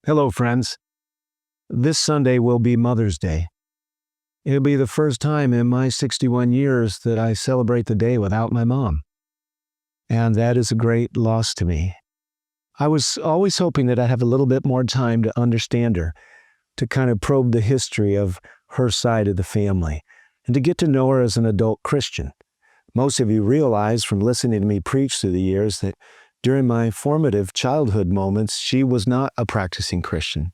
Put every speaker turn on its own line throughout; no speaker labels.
Hello, friends. This Sunday will be Mother's Day. It'll be the first time in my 61 years that I celebrate the day without my mom. And that is a great loss to me. I was always hoping that I'd have a little bit more time to understand her, to kind of probe the history of her side of the family, and to get to know her as an adult Christian. Most of you realize from listening to me preach through the years that during my formative childhood moments, she was not a practicing Christian.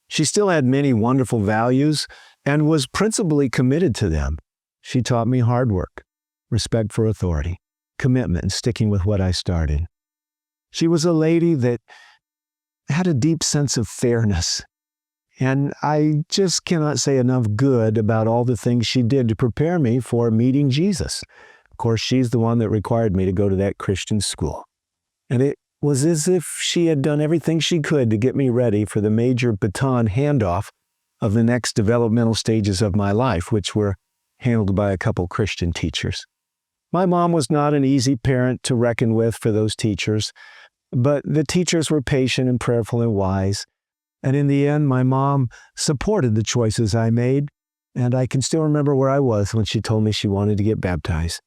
She still had many wonderful values and was principally committed to them. She taught me hard work, respect for authority, commitment, and sticking with what I started. She was a lady that had a deep sense of fairness, and I just cannot say enough good about all the things she did to prepare me for meeting Jesus. Of course, she's the one that required me to go to that Christian school. And it was as if she had done everything she could to get me ready for the major baton handoff of the next developmental stages of my life, which were handled by a couple Christian teachers. My mom was not an easy parent to reckon with for those teachers, but the teachers were patient and prayerful and wise. And in the end, my mom supported the choices I made, and I can still remember where I was when she told me she wanted to get baptized.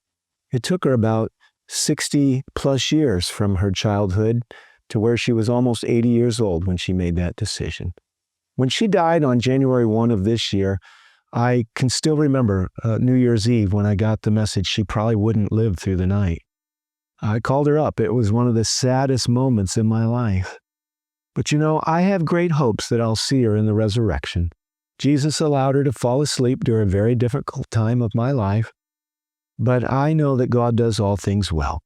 It took her about 60 plus years from her childhood to where she was almost 80 years old when she made that decision. When she died on January 1 of this year, I can still remember New Year's Eve when I got the message she probably wouldn't live through the night. I called her up. It was one of the saddest moments in my life. But I have great hopes that I'll see her in the resurrection. Jesus allowed her to fall asleep during a very difficult time of my life. But I know that God does all things well.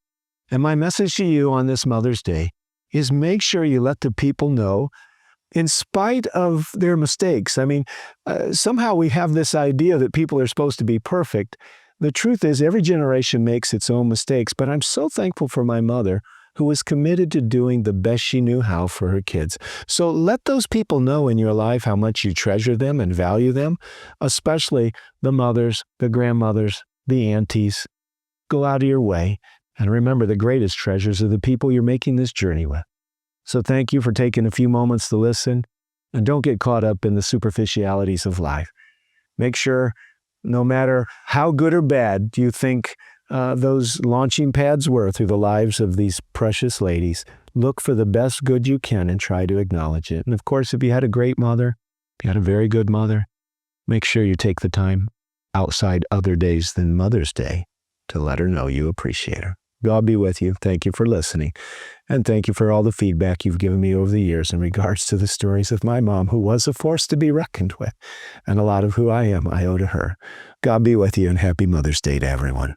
And my message to you on this Mother's Day is make sure you let the people know, in spite of their mistakes. Somehow we have this idea that people are supposed to be perfect. The truth is every generation makes its own mistakes, but I'm so thankful for my mother who was committed to doing the best she knew how for her kids. So let those people know in your life how much you treasure them and value them, especially the mothers, the grandmothers, the aunties. Go out of your way and remember the greatest treasures are the people you're making this journey with. So thank you for taking a few moments to listen, and don't get caught up in the superficialities of life. Make sure, no matter how good or bad you think those launching pads were through the lives of these precious ladies, look for the best good you can and try to acknowledge it. And of course, if you had a great mother, if you had a very good mother, make sure you take the time outside other days than Mother's Day to let her know you appreciate her. God be with you. Thank you for listening. And thank you for all the feedback you've given me over the years in regards to the stories of my mom, who was a force to be reckoned with. And a lot of who I am, I owe to her. God be with you, and happy Mother's Day to everyone.